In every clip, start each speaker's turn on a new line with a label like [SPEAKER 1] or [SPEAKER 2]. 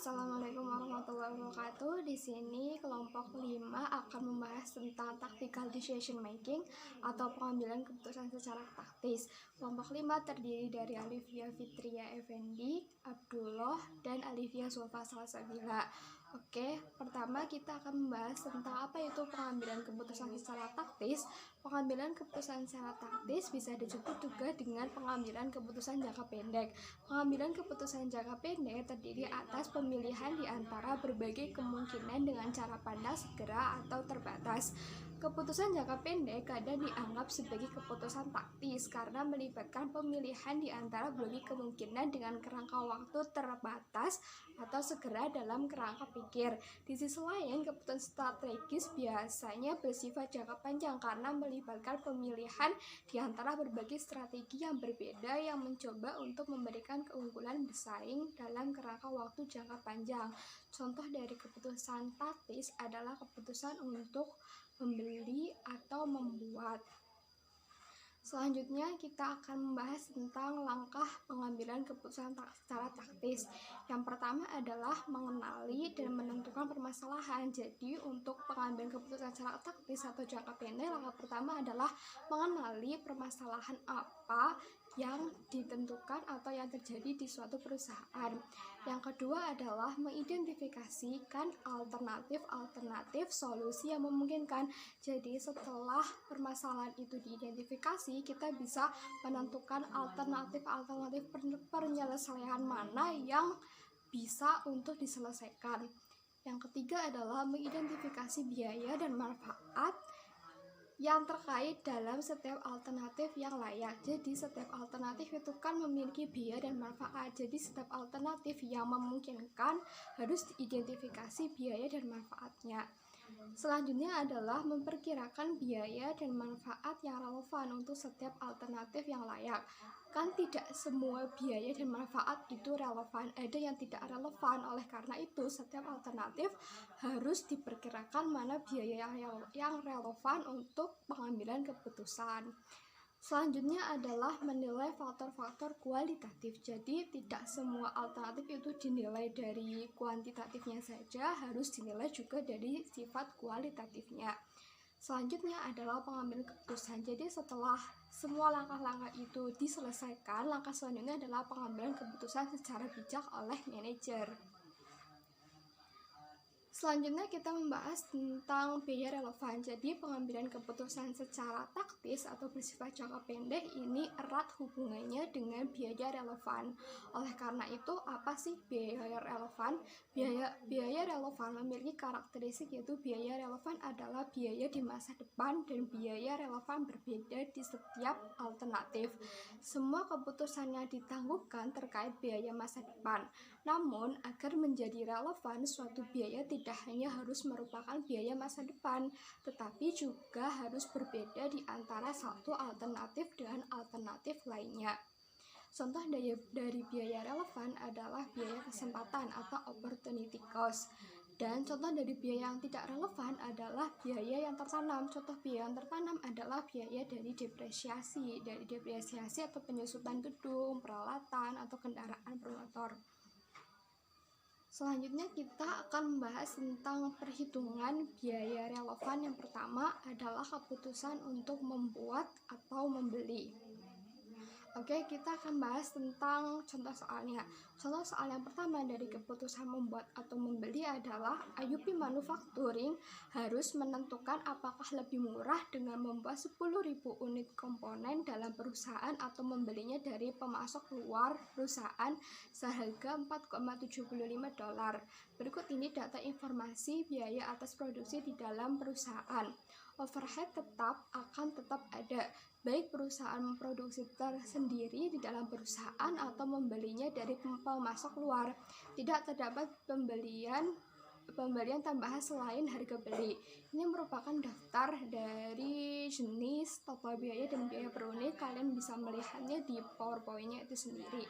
[SPEAKER 1] Assalamualaikum warahmatullahi wabarakatuh. Di sini kelompok 5 akan membahas tentang tactical decision making atau pengambilan keputusan secara taktis. Kelompok 5 terdiri dari Alivia Fitria Effendi, Abdullah, dan Alivia Zulfa Salsabila. Oke, pertama kita akan membahas tentang apa itu pengambilan keputusan secara taktis. Pengambilan keputusan secara taktis bisa disebut juga dengan pengambilan keputusan jangka pendek. Pengambilan keputusan jangka pendek terdiri atas pemilihan di antara berbagai kemungkinan dengan cara pandang segera atau terbatas. Keputusan jangka pendek kadang dianggap sebagai keputusan taktis karena melibatkan pemilihan di antara berbagai kemungkinan dengan kerangka waktu terbatas atau segera dalam kerangka pikir. Di sisi lain, keputusan strategis biasanya bersifat jangka panjang karena melibatkan pemilihan di antara berbagai strategi yang berbeda yang mencoba untuk memberikan keunggulan bersaing dalam kerangka waktu jangka panjang. Contoh dari keputusan taktis adalah keputusan untuk membeli atau membuat. Selanjutnya kita akan membahas tentang langkah pengambilan keputusan secara taktis. Yang pertama adalah mengenali dan menentukan permasalahan. Jadi untuk pengambilan keputusan secara taktis atau jangka pendek, langkah pertama adalah mengenali permasalahan apa yang ditentukan atau yang terjadi di suatu perusahaan. Yang kedua adalah mengidentifikasikan alternatif solusi yang memungkinkan. Jadi setelah permasalahan itu diidentifikasi, kita bisa menentukan alternatif penyelesaian mana yang bisa untuk diselesaikan. Yang ketiga adalah mengidentifikasi biaya dan manfaat yang terkait dalam setiap alternatif yang layak. Jadi setiap alternatif itu kan memiliki biaya dan manfaat. Jadi setiap alternatif yang memungkinkan harus diidentifikasi biaya dan manfaatnya. Selanjutnya adalah memperkirakan biaya dan manfaat yang relevan untuk setiap alternatif yang layak. Kan tidak semua biaya dan manfaat itu relevan, ada yang tidak relevan. Oleh karena itu, setiap alternatif harus diperkirakan mana biaya yang relevan untuk pengambilan keputusan. Selanjutnya adalah menilai faktor-faktor kualitatif. Jadi tidak semua alternatif itu dinilai dari kuantitatifnya saja, harus dinilai juga dari sifat kualitatifnya. Selanjutnya adalah pengambilan keputusan. Jadi setelah semua langkah-langkah itu diselesaikan, langkah selanjutnya adalah pengambilan keputusan secara bijak oleh manajer. Selanjutnya kita membahas tentang biaya relevan. Jadi pengambilan keputusan secara taktis atau bersifat jangka pendek ini erat hubungannya dengan biaya relevan. Oleh karena itu, apa sih biaya relevan? Biaya relevan memiliki karakteristik, yaitu biaya relevan adalah biaya di masa depan dan biaya relevan berbeda di setiap alternatif. Semua keputusan yang ditangguhkan terkait biaya masa depan. Namun, agar menjadi relevan, suatu biaya tidak hanya harus merupakan biaya masa depan, tetapi juga harus berbeda di antara satu alternatif dengan alternatif lainnya. Contoh dari biaya relevan adalah biaya kesempatan atau opportunity cost. Dan contoh dari biaya yang tidak relevan adalah biaya yang tertanam. Contoh biaya yang tertanam adalah biaya dari depresiasi atau penyusutan gedung, peralatan, atau kendaraan bermotor. Selanjutnya kita akan membahas tentang perhitungan biaya relevan. Yang pertama adalah keputusan untuk membuat atau membeli. Oke, kita akan bahas tentang contoh soalnya. Contoh soal yang pertama dari keputusan membuat atau membeli adalah IUP Manufacturing harus menentukan apakah lebih murah dengan membuat 10.000 unit komponen dalam perusahaan atau membelinya dari pemasok luar perusahaan seharga $4,75. Berikut ini data informasi biaya atas produksi di dalam perusahaan. Overhead akan tetap ada, baik perusahaan memproduksi tersendiri di dalam perusahaan atau membelinya dari pemasok luar. Tidak terdapat pembelian tambahan selain harga beli. Ini merupakan daftar dari jenis total biaya dan biaya per unit. Kalian bisa melihatnya di PowerPoint-nya itu sendiri.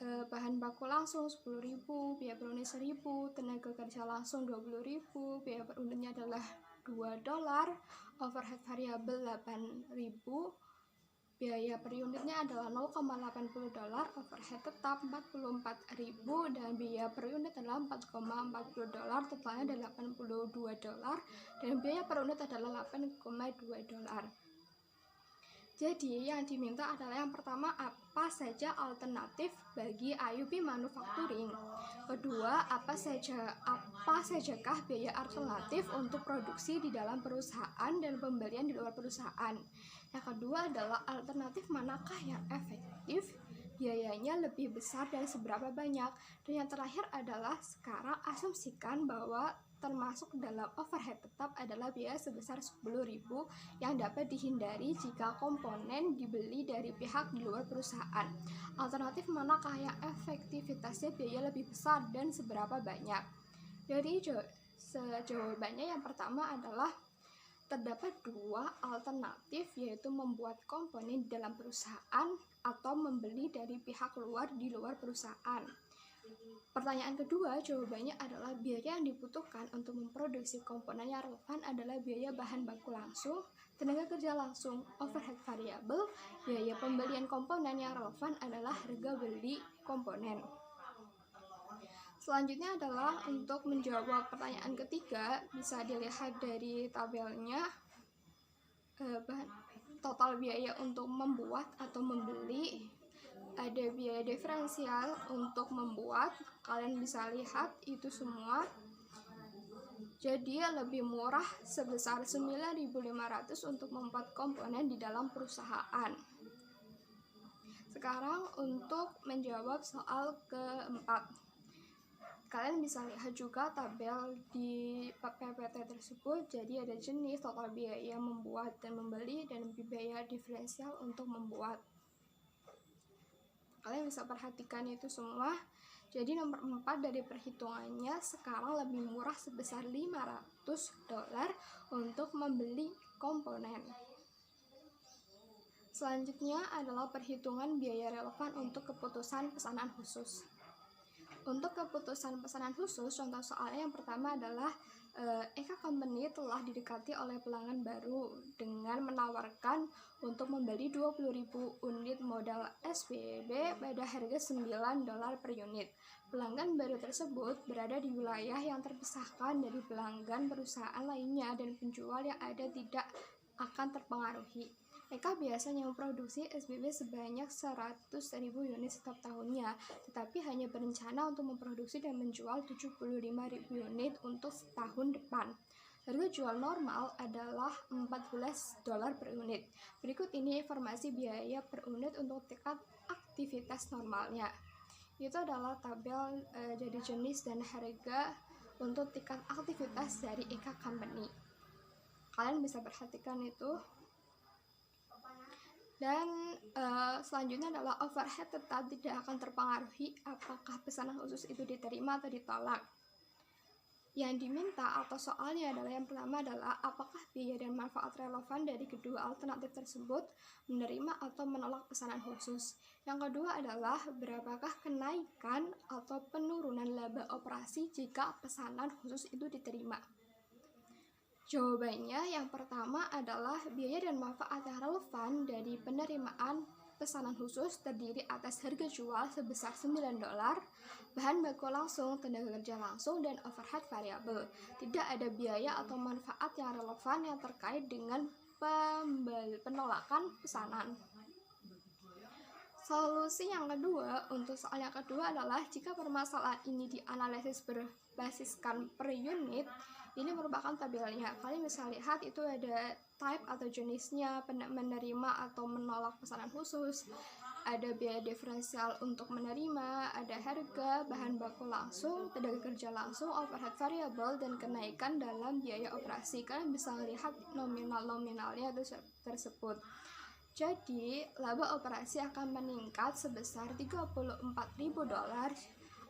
[SPEAKER 1] Bahan baku langsung 10.000, biaya per unit 1.000, tenaga kerja langsung 20.000, biaya per unitnya adalah $2, overhead variabel 8.000, Biaya per unitnya adalah $0,80, overhead tetap 44.000, dan biaya per unit adalah $4,40, totalnya adalah $82, dan biaya per unit adalah $8,2. Jadi yang diminta adalah yang pertama, apa saja alternatif bagi IUP manufacturing. Kedua, apa sajakah biaya alternatif untuk produksi di dalam perusahaan dan pembelian di luar perusahaan. Yang kedua adalah alternatif manakah yang efektif, biayanya lebih besar dan seberapa banyak. Dan yang terakhir adalah sekarang asumsikan bahwa termasuk dalam overhead tetap adalah biaya sebesar 10.000 yang dapat dihindari jika komponen dibeli dari pihak di luar perusahaan. Alternatif manakah yang efektivitasnya biaya lebih besar dan seberapa banyak? Jadi jawabannya yang pertama adalah terdapat dua alternatif, yaitu membuat komponen di dalam perusahaan atau membeli dari pihak luar di luar perusahaan. Pertanyaan kedua, jawabannya adalah biaya yang dibutuhkan untuk memproduksi komponen yang relevan adalah biaya bahan baku langsung, tenaga kerja langsung, overhead variabel. Biaya pembelian komponen yang relevan adalah harga beli komponen. Selanjutnya adalah untuk menjawab pertanyaan ketiga, bisa dilihat dari tabelnya. Total biaya untuk membuat atau membeli, ada biaya diferensial untuk membuat, kalian bisa lihat itu semua. Jadi lebih murah sebesar 9.500 untuk membuat komponen di dalam perusahaan. Sekarang untuk menjawab soal keempat, kalian bisa lihat juga tabel di PPT tersebut. Jadi ada jenis, total biaya membuat dan membeli, dan biaya diferensial untuk membuat. Kalian bisa perhatikan itu semua. Jadi nomor 4 dari perhitungannya sekarang lebih murah sebesar $500 untuk membeli komponen. Selanjutnya adalah perhitungan biaya relevan untuk keputusan pesanan khusus. Untuk keputusan pesanan khusus, contoh soalnya yang pertama adalah Eka Company telah didekati oleh pelanggan baru dengan menawarkan untuk membeli 20.000 unit modal SPB pada harga $9 per unit. Pelanggan baru tersebut berada di wilayah yang terpisahkan dari pelanggan perusahaan lainnya, dan penjual yang ada tidak akan terpengaruhi. Eka biasanya memproduksi SPB sebanyak 100.000 unit setiap tahunnya, tetapi hanya berencana untuk memproduksi dan menjual 75.000 unit untuk setahun depan. Harga jual normal adalah $14 per unit. Berikut ini informasi biaya per unit untuk tingkat aktivitas normalnya. Itu adalah tabel jadi jenis dan harga untuk tingkat aktivitas dari Eka Company. Kalian bisa perhatikan itu. Dan selanjutnya adalah overhead tetap tidak akan terpengaruhi apakah pesanan khusus itu diterima atau ditolak. Yang diminta atau soalnya adalah yang pertama adalah apakah biaya dan manfaat relevan dari kedua alternatif tersebut, menerima atau menolak pesanan khusus. Yang kedua adalah berapakah kenaikan atau penurunan laba operasi jika pesanan khusus itu diterima. Jawabannya yang pertama adalah biaya dan manfaat yang relevan dari penerimaan pesanan khusus terdiri atas harga jual sebesar $9, bahan baku langsung, tenaga kerja langsung, dan overhead variabel. Tidak ada biaya atau manfaat yang relevan yang terkait dengan penolakan pesanan. Solusi yang kedua untuk soal yang kedua adalah jika permasalahan ini dianalisis berbasiskan per unit. Ini merupakan tabelnya. Kalian bisa lihat itu ada type atau jenisnya, menerima atau menolak pesanan khusus, ada biaya diferensial untuk menerima, ada harga, bahan baku langsung, tenaga kerja langsung, overhead variable, dan kenaikan dalam biaya operasi. Kalian bisa lihat nominalnya tersebut. Jadi, laba operasi akan meningkat sebesar $34.000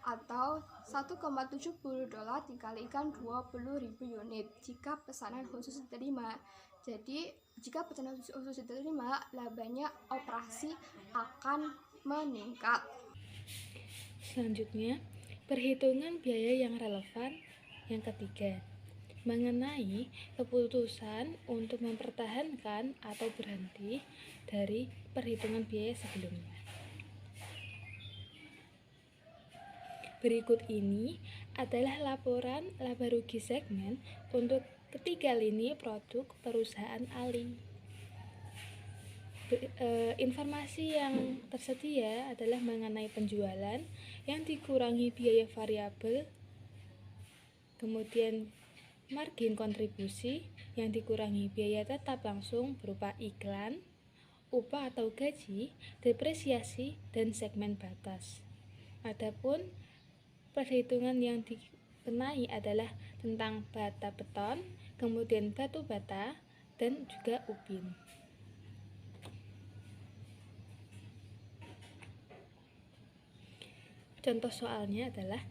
[SPEAKER 1] atau $1,70 dikalikan 20.000 unit jika pesanan khusus diterima. Jadi, jika pesanan khusus diterima, labanya operasi akan meningkat.
[SPEAKER 2] Selanjutnya, perhitungan biaya yang relevan yang ketiga. mengenai keputusan untuk mempertahankan atau berhenti dari perhitungan biaya sebelumnya. Berikut ini adalah laporan laba rugi segmen untuk ketiga lini produk perusahaan Ali. Informasi yang tersedia adalah mengenai penjualan yang dikurangi biaya variabel, kemudian margin kontribusi yang dikurangi biaya tetap langsung berupa iklan, upah atau gaji, depresiasi, dan segmen batas. Adapun perhitungan yang dikenai adalah tentang bata beton, kemudian batu bata, dan juga ubin. Contoh soalnya adalah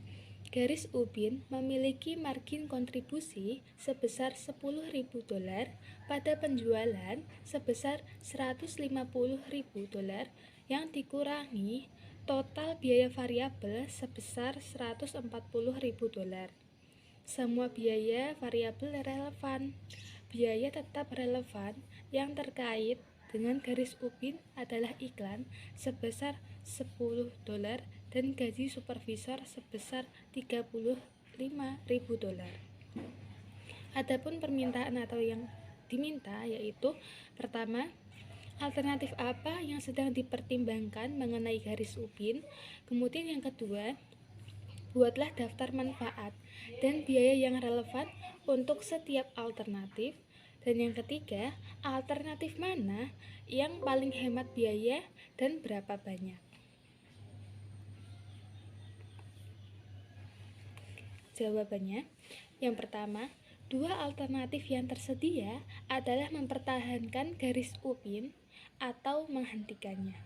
[SPEAKER 2] garis ubin memiliki margin kontribusi sebesar $10.000 pada penjualan sebesar $150.000 yang dikurangi total biaya variabel sebesar $140.000. Semua biaya variabel relevan. Biaya tetap relevan yang terkait dengan garis ubin adalah iklan sebesar $10 dan gaji supervisor sebesar $35.000. Adapun permintaan atau yang diminta yaitu pertama, alternatif apa yang sedang dipertimbangkan mengenai garis ubin. Kemudian yang kedua, buatlah daftar manfaat dan biaya yang relevan untuk setiap alternatif. Dan yang ketiga, alternatif mana yang paling hemat biaya dan berapa banyak. Jawabannya, yang pertama, dua alternatif yang tersedia adalah mempertahankan garis ubin atau menghentikannya.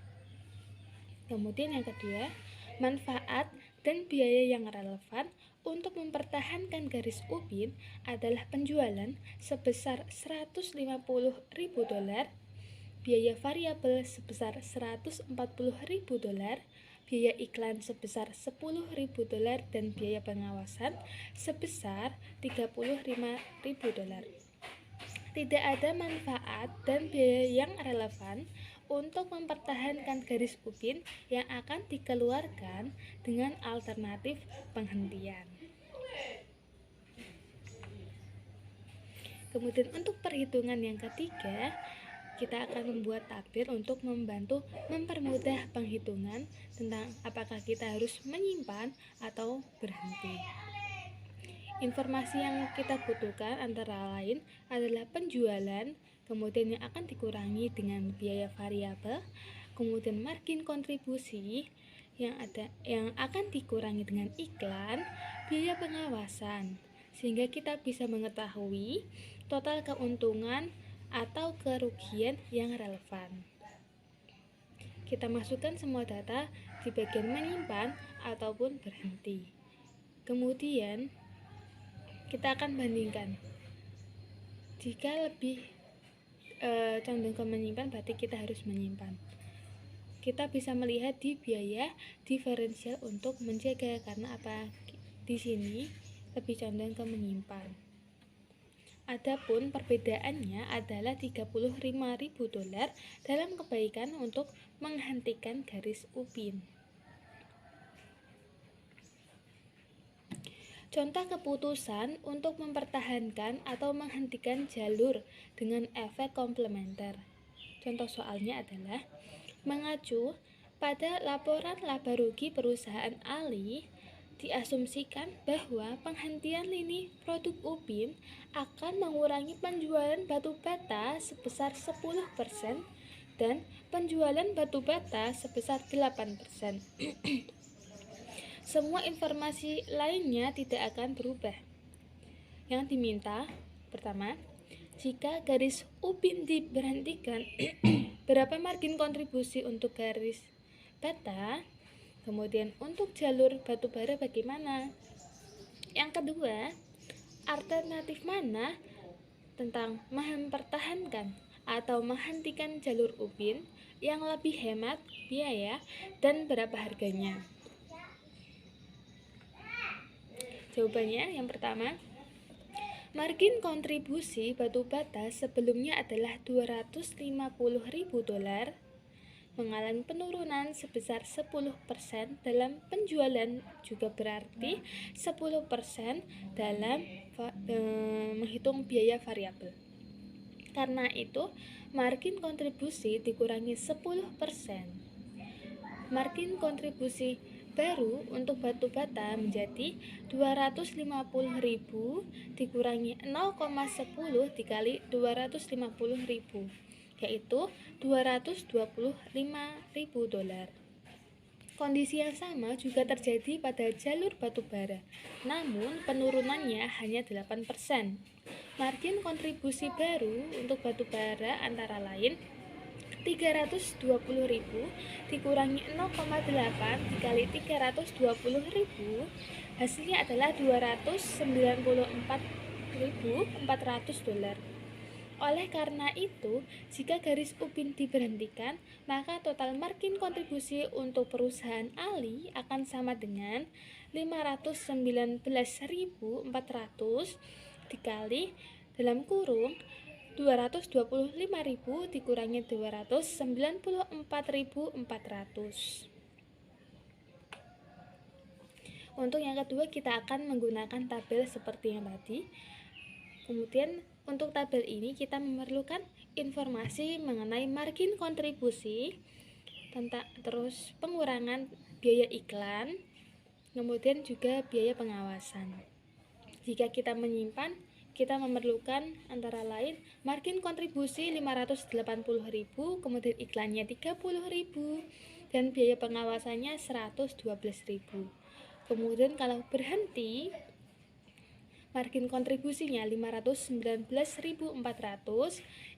[SPEAKER 2] Kemudian yang kedua, manfaat dan biaya yang relevan untuk mempertahankan garis ubin adalah penjualan sebesar $150.000, biaya variabel sebesar $140.000, biaya iklan sebesar $10.000 dan biaya pengawasan sebesar $35.000. Tidak ada manfaat dan biaya yang relevan untuk mempertahankan garis ubin yang akan dikeluarkan dengan alternatif penghentian. Kemudian untuk perhitungan yang ketiga, kita akan membuat tabel untuk membantu mempermudah penghitungan tentang apakah kita harus menyimpan atau berhenti. Informasi yang kita butuhkan antara lain adalah penjualan, kemudian yang akan dikurangi dengan biaya variabel, kemudian margin kontribusi yang akan dikurangi dengan iklan, biaya pengawasan, sehingga kita bisa mengetahui total keuntungan atau kerugian yang relevan. Kita masukkan semua data di bagian menyimpan ataupun berhenti. Kemudian kita akan bandingkan. Jika lebih condong ke menyimpan, berarti kita harus menyimpan. Kita bisa melihat di biaya diferensial untuk menjaga, karena apa? Di sini lebih condong ke menyimpan. Adapun perbedaannya adalah $35.000 dalam kebaikan untuk menghentikan garis ubin. Contoh keputusan untuk mempertahankan atau menghentikan jalur dengan efek komplementer. Contoh soalnya adalah mengacu pada laporan laba rugi perusahaan Ali, diasumsikan bahwa penghentian lini produk ubin akan mengurangi penjualan batu bata sebesar 10% dan penjualan batu bata sebesar 8%. Semua informasi lainnya tidak akan berubah. Yang diminta, pertama, jika garis ubin diberhentikan, berapa margin kontribusi untuk garis bata? Kemudian untuk jalur batubara bagaimana? Yang kedua, alternatif mana tentang mempertahankan atau menghentikan jalur ubin yang lebih hemat biaya dan berapa harganya? Jawabannya yang pertama, Margin kontribusi batu bata sebelumnya adalah $250.000, mengalami penurunan sebesar 10% dalam penjualan, juga berarti 10% dalam menghitung biaya variabel. Karena itu, margin kontribusi dikurangi 10%. Margin kontribusi baru untuk batu bata menjadi 250.000 dikurangi 0,10 dikali 250.000, yaitu $225.000. Kondisi yang sama juga terjadi pada jalur batu bara, namun penurunannya hanya 8%. Margin kontribusi baru untuk batu bara antara lain 320.000 dikurangi 0,8 dikali 320.000, hasilnya adalah $294.400. Oleh karena itu, jika garis ubin diberhentikan, maka total margin kontribusi untuk perusahaan Ali akan sama dengan 519.400 dikali dalam kurung 225.000 dikurangi 294.400. Untuk yang kedua, kita akan menggunakan tabel seperti yang tadi. Kemudian untuk tabel ini kita memerlukan informasi mengenai margin kontribusi, terus pengurangan biaya iklan, kemudian juga biaya pengawasan. Jika kita menyimpan, kita memerlukan antara lain margin kontribusi 580.000, kemudian iklannya 30.000, dan biaya pengawasannya 112.000. Kemudian kalau berhenti, margin kontribusinya 519.400,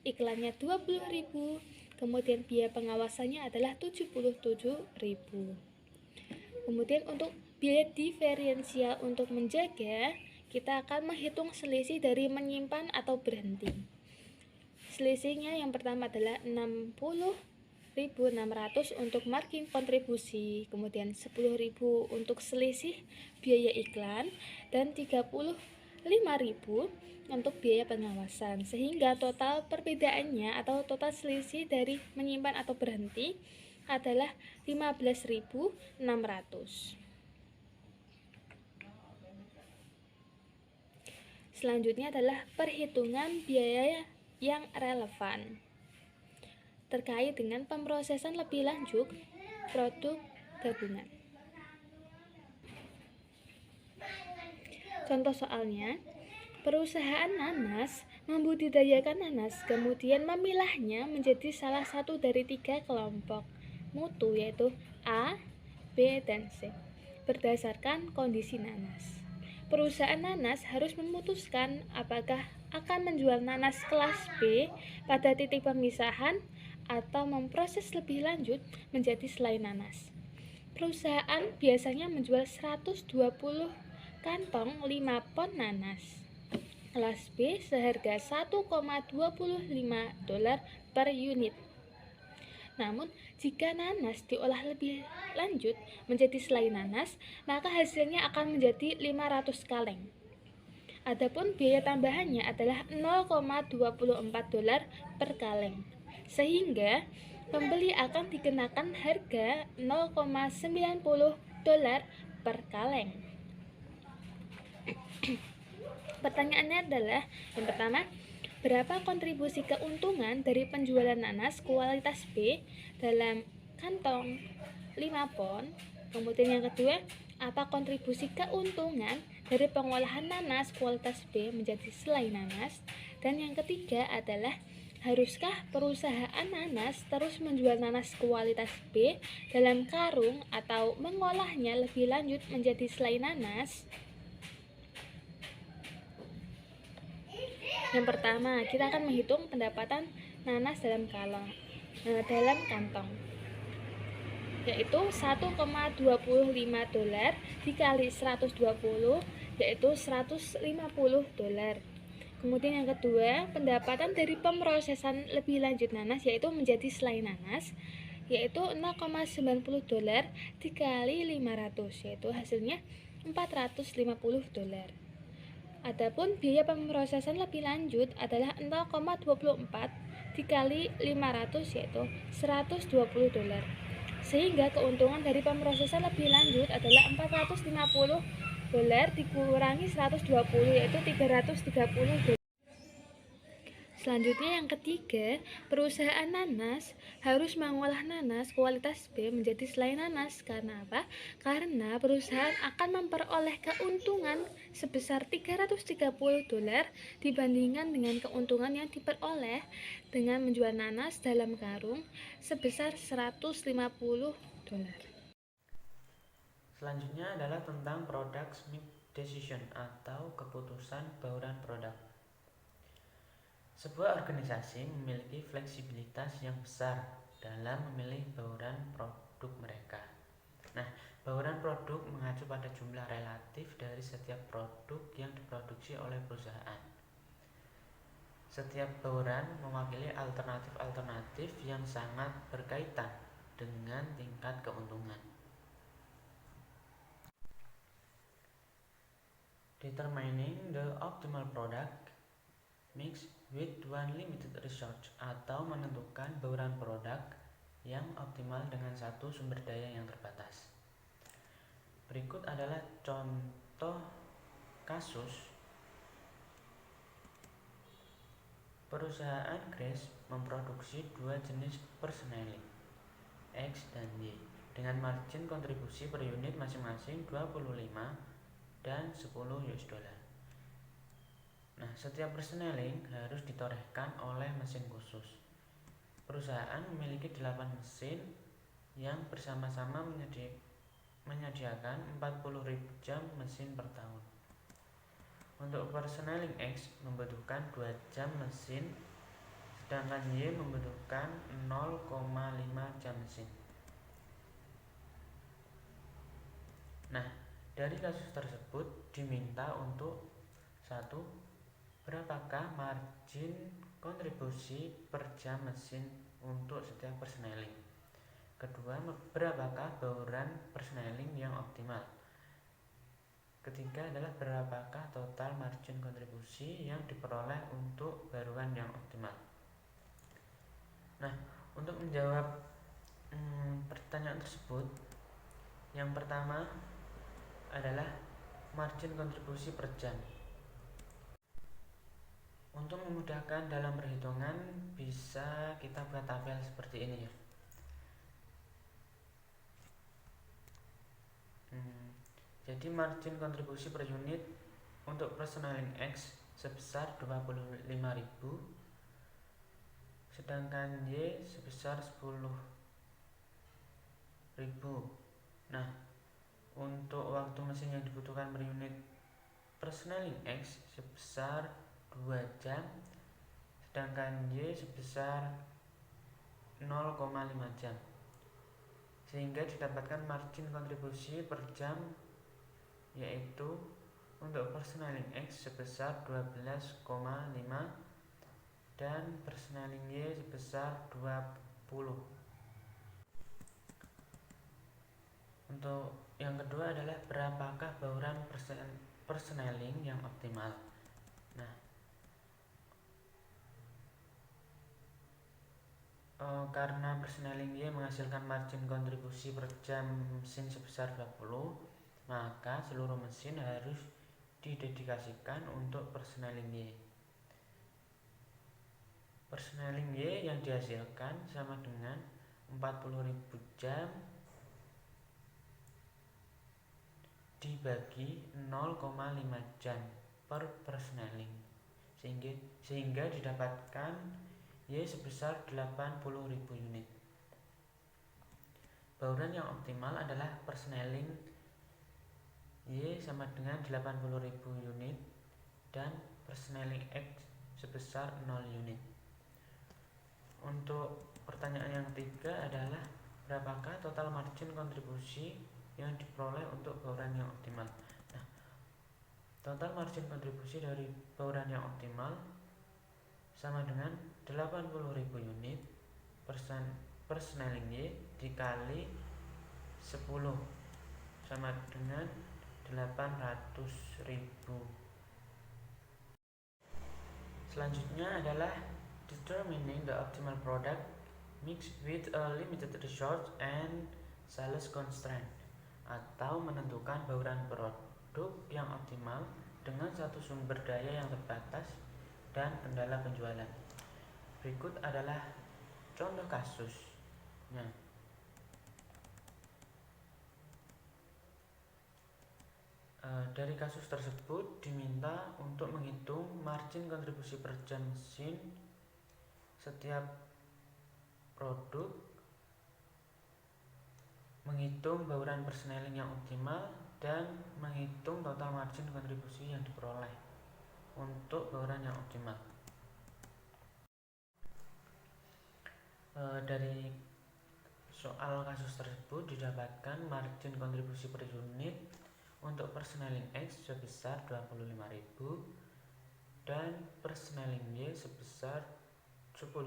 [SPEAKER 2] iklannya 20.000, kemudian biaya pengawasannya adalah 77.000. Kemudian untuk biaya diferensial untuk menjaga, kita akan menghitung selisih dari menyimpan atau berhenti. Selisihnya yang pertama adalah 60.600 untuk margin kontribusi, kemudian 10.000 untuk selisih biaya iklan, dan 35.000 untuk biaya pengawasan, sehingga total perbedaannya atau total selisih dari menyimpan atau berhenti adalah 15.600. Selanjutnya adalah perhitungan biaya yang relevan terkait dengan pemrosesan lebih lanjut produk gabungan. Contoh soalnya, perusahaan nanas membudidayakan nanas, kemudian memilahnya menjadi salah satu dari 3 kelompok mutu, yaitu A, B, dan C, berdasarkan kondisi nanas. Perusahaan nanas harus memutuskan apakah akan menjual nanas kelas B pada titik pemisahan atau memproses lebih lanjut menjadi selai nanas. Perusahaan biasanya menjual 120 kantong 5 pon nanas kelas B seharga $1,25 per unit. Namun, jika nanas diolah lebih lanjut menjadi selai nanas, maka hasilnya akan menjadi 500 kaleng. Adapun biaya tambahannya adalah $0,24 per kaleng, sehingga pembeli akan dikenakan harga $0,90 per kaleng. Pertanyaannya adalah, yang pertama, berapa kontribusi keuntungan dari penjualan nanas kualitas B dalam kantong 5 pon? Kemudian yang kedua, apa kontribusi keuntungan dari pengolahan nanas kualitas B menjadi selai nanas? Dan yang ketiga adalah, haruskah perusahaan nanas terus menjual nanas kualitas B dalam karung atau mengolahnya lebih lanjut menjadi selai nanas? Yang pertama, kita akan menghitung pendapatan nanas dalam kantong, yaitu $1,25 dikali 120, yaitu $150. Kemudian yang kedua, pendapatan dari pemrosesan lebih lanjut nanas, yaitu menjadi selai nanas, yaitu $0,90 dikali 500, yaitu hasilnya $450. Adapun biaya pemrosesan lebih lanjut adalah 0,24 dikali 500 yaitu $120. Sehingga keuntungan dari pemrosesan lebih lanjut adalah $450 dikurangi 120 yaitu $330. Selanjutnya yang ketiga, perusahaan nanas harus mengolah nanas kualitas B menjadi selai nanas. Karena apa? Karena perusahaan akan memperoleh keuntungan sebesar $330 dibandingkan dengan keuntungan yang diperoleh dengan menjual nanas dalam karung sebesar $150.
[SPEAKER 3] Selanjutnya adalah tentang product mix decision atau keputusan bauran produk. Sebuah organisasi memiliki fleksibilitas yang besar dalam memilih bauran produk mereka. Nah, bauran produk mengacu pada jumlah relatif dari setiap produk yang diproduksi oleh perusahaan. Setiap bauran mewakili alternatif-alternatif yang sangat berkaitan dengan tingkat keuntungan. Determining the optimal product mix with one limited resource atau menentukan bauran produk yang optimal dengan satu sumber daya yang terbatas. Berikut adalah contoh kasus. Perusahaan Grace memproduksi dua jenis persneling, X dan Y, dengan margin kontribusi per unit masing-masing 25 dan 10 US dollar. Nah, setiap persneling harus ditorehkan oleh mesin khusus. Perusahaan memiliki 8 mesin yang bersama-sama menyediakan 40.000 jam mesin per tahun. Untuk persneling X membutuhkan 2 jam mesin, sedangkan Y membutuhkan 0,5 jam mesin. Nah, dari kasus tersebut diminta untuk 1. Berapakah margin kontribusi per jam mesin untuk setiap persneling? Kedua, berapakah bauran persneling yang optimal? Ketiga adalah berapakah total margin kontribusi yang diperoleh untuk bauran yang optimal. Nah, untuk menjawab pertanyaan tersebut, yang pertama adalah margin kontribusi per jam. Untuk memudahkan dalam perhitungan, bisa kita buat tabel seperti ini ya. Jadi margin kontribusi per unit untuk persneling X sebesar 25.000, sedangkan Y sebesar 10.000. Nah, untuk waktu mesin yang dibutuhkan per unit persneling X sebesar 2 jam, sedangkan Y sebesar 0,5 jam, sehingga didapatkan margin kontribusi per jam yaitu untuk persneling X sebesar 12,5 dan persneling Y sebesar 20. Untuk yang kedua adalah berapakah bauran persneling yang optimal. Nah, karena persneling Y menghasilkan margin kontribusi per jam mesin sebesar 20, maka seluruh mesin harus didedikasikan untuk persneling Y. Persneling Y yang dihasilkan sama dengan 40.000 jam dibagi 0,5 jam per persneling, sehingga didapatkan Y sebesar 80.000 unit. Bauran yang optimal adalah persneling Y sama dengan 80.000 unit dan persneling X sebesar 0 unit. Untuk pertanyaan yang ketiga adalah berapakah total margin kontribusi yang diperoleh untuk bauran yang optimal. Nah, total margin kontribusi dari bauran yang optimal sama dengan 80.000 unit persneling Y dikali 10 sama dengan 800.000. Selanjutnya adalah determining the optimal product mix with a limited resource and sales constraint, atau menentukan bauran produk yang optimal dengan satu sumber daya yang terbatas dan kendala penjualan. Berikut adalah contoh kasusnya. Dari kasus tersebut diminta untuk menghitung margin kontribusi per jam mesin setiap produk, menghitung bauran persneling yang optimal, dan menghitung total margin kontribusi yang diperoleh untuk bauran yang optimal. Dari soal kasus tersebut didapatkan margin kontribusi per unit untuk persneling X sebesar 25.000 dan persneling Y sebesar 10.000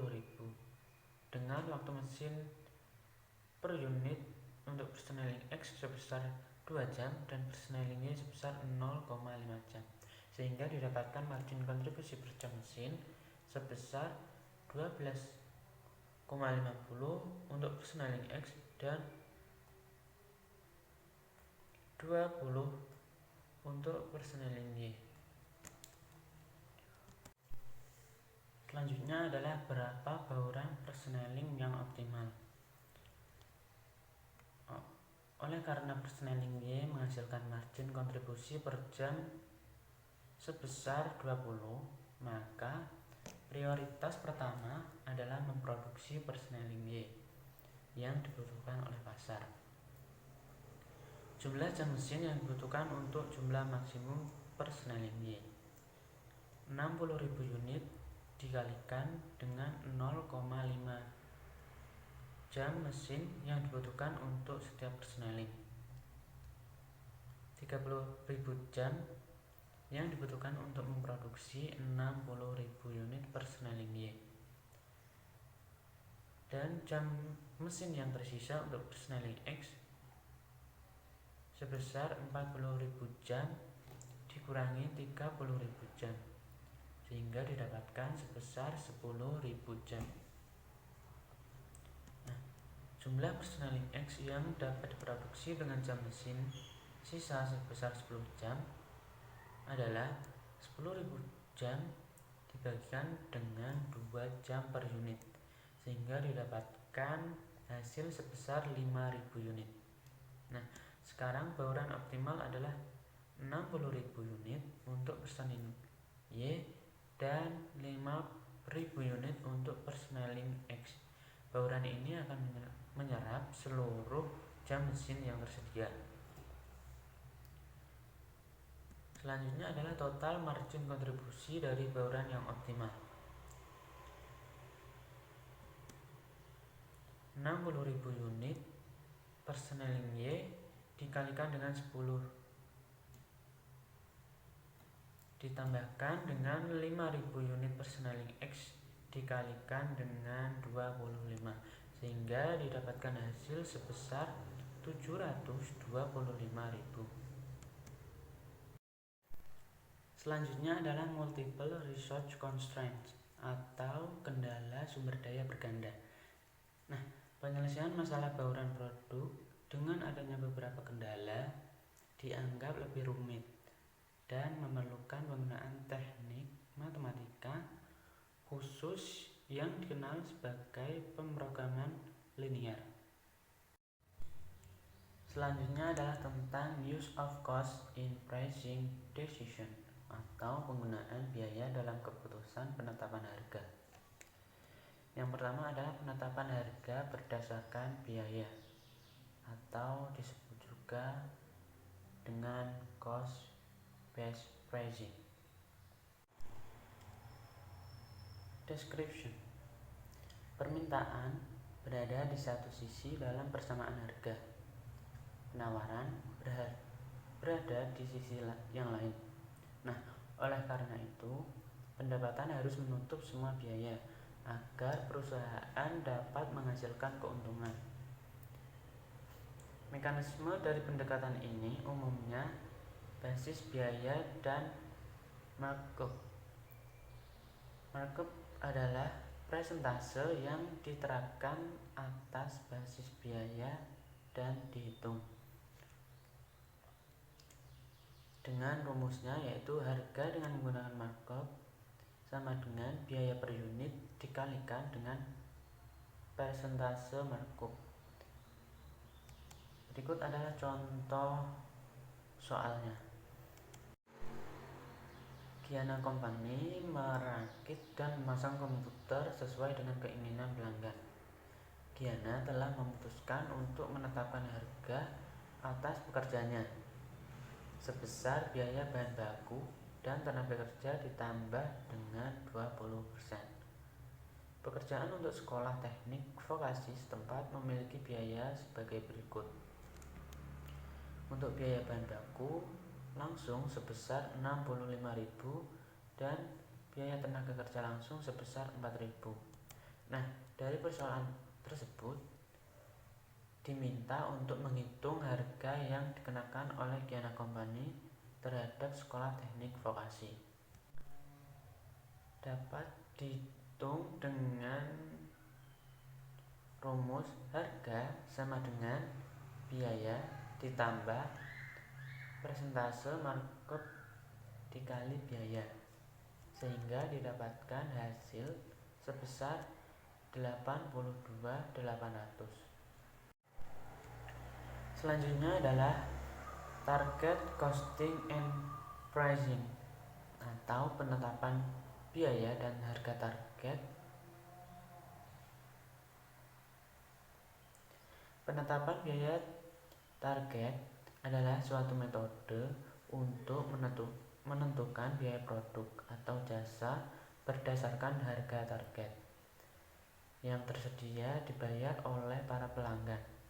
[SPEAKER 3] dengan waktu mesin per unit untuk persneling X sebesar 2 jam dan persneling Y sebesar 0,5 jam, sehingga didapatkan margin kontribusi per jam mesin sebesar 12,50 untuk persneling X dan 20 untuk persneling Y. Selanjutnya adalah berapa bauran persneling yang optimal. Oleh karena persneling Y menghasilkan margin kontribusi per jam sebesar 20, maka prioritas pertama adalah memproduksi persneling Y yang dibutuhkan oleh pasar. Jumlah jam mesin yang dibutuhkan untuk jumlah maksimum persneling Y 60.000 unit dikalikan dengan 0,5 jam mesin yang dibutuhkan untuk setiap persneling. 30.000 jam yang dibutuhkan untuk memproduksi 60.000 unit persneling Y, dan jam mesin yang tersisa untuk persneling X sebesar 40.000 jam dikurangi 30.000 jam, sehingga didapatkan sebesar 10.000 jam. Jumlah persneling X yang dapat diproduksi dengan jam mesin sisa sebesar 10 jam adalah 10.000 jam dibagikan dengan 2 jam per unit, sehingga didapatkan hasil sebesar 5.000 unit. Sekarang bauran optimal adalah 60.000 unit untuk persneling Y dan 5.000 unit untuk persneling X. Bauran ini akan menyerap seluruh jam mesin yang tersedia. Selanjutnya adalah total margin kontribusi dari bauran yang optimal. 60.000 unit persneling Y dikalikan dengan 10 ditambahkan dengan 5.000 unit persneling X dikalikan dengan 25, sehingga didapatkan hasil sebesar 725.000. Selanjutnya adalah multiple resource constraints atau kendala sumber daya berganda. Penyelesaian masalah bauran produk dengan adanya beberapa kendala dianggap lebih rumit dan memerlukan penggunaan teknik matematika khusus yang dikenal sebagai pemrograman linier. Selanjutnya adalah tentang use of cost in pricing decision atau penggunaan biaya dalam keputusan penetapan harga. Yang pertama adalah penetapan harga berdasarkan biaya atau disebut juga dengan cost based pricing. Description: permintaan berada di satu sisi dalam persamaan harga, penawaran berada di sisi yang lain. Oleh karena itu, pendapatan harus menutup semua biaya agar perusahaan dapat menghasilkan keuntungan. Mekanisme dari pendekatan ini umumnya basis biaya dan markup. Markup adalah presentase yang diterapkan atas basis biaya dan dihitung dengan rumusnya, yaitu harga dengan menggunakan markup sama dengan biaya per unit dikalikan dengan persentase markup. Berikut adalah contoh soalnya. Kiana Company merakit dan memasang komputer sesuai dengan keinginan pelanggan. Kiana telah memutuskan untuk menetapkan harga atas pekerjanya sebesar biaya bahan baku dan tenaga kerja ditambah dengan 20%. Pekerjaan untuk sekolah teknik vokasi setempat memiliki biaya sebagai berikut. Untuk biaya bahan baku langsung sebesar 65.000 dan biaya tenaga kerja langsung sebesar 4.000. Nah, dari persoalan tersebut diminta untuk menghitung harga yang dikenakan oleh Kiana Company terhadap sekolah teknik vokasi. Dapat dihitung dengan rumus harga sama dengan biaya ditambah persentase markup dikali biaya, sehingga didapatkan hasil sebesar 82.800. Selanjutnya adalah target costing and pricing atau penetapan biaya dan harga target. Penetapan biaya target adalah suatu metode untuk menentukan biaya produk atau jasa berdasarkan harga target yang tersedia dibayar oleh para pelanggan.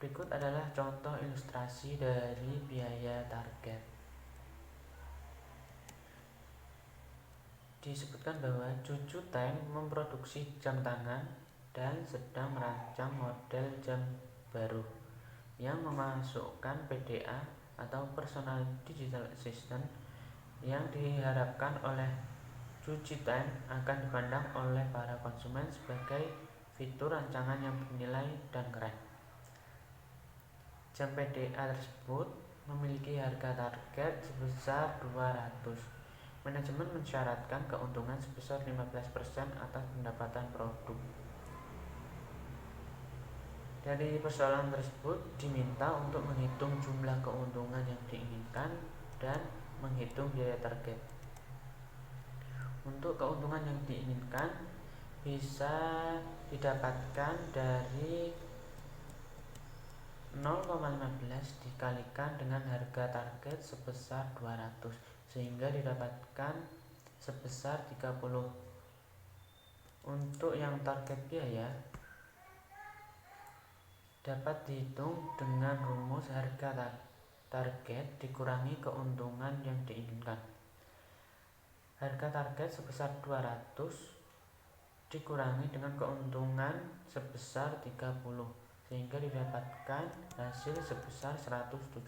[SPEAKER 3] Berikut adalah contoh ilustrasi dari biaya target. Disebutkan bahwa Cucu Tank memproduksi jam tangan dan sedang merancang model jam baru yang memasukkan PDA atau Personal Digital Assistant yang diharapkan oleh Cuci Tank akan dipandang oleh para konsumen sebagai fitur rancangan yang bernilai dan keren. Jam PDA tersebut memiliki harga target sebesar 200. Manajemen mensyaratkan keuntungan sebesar 15% atas pendapatan produk. Dari persoalan tersebut diminta untuk menghitung jumlah keuntungan yang diinginkan dan menghitung biaya target. Untuk keuntungan yang diinginkan bisa didapatkan dari 0,15 dikalikan dengan harga target sebesar 200 sehingga didapatkan sebesar 30. Untuk yang target biaya dapat dihitung dengan rumus harga target dikurangi keuntungan yang diinginkan. Harga target sebesar 200 dikurangi dengan keuntungan sebesar 30 sehingga didapatkan hasil sebesar 170.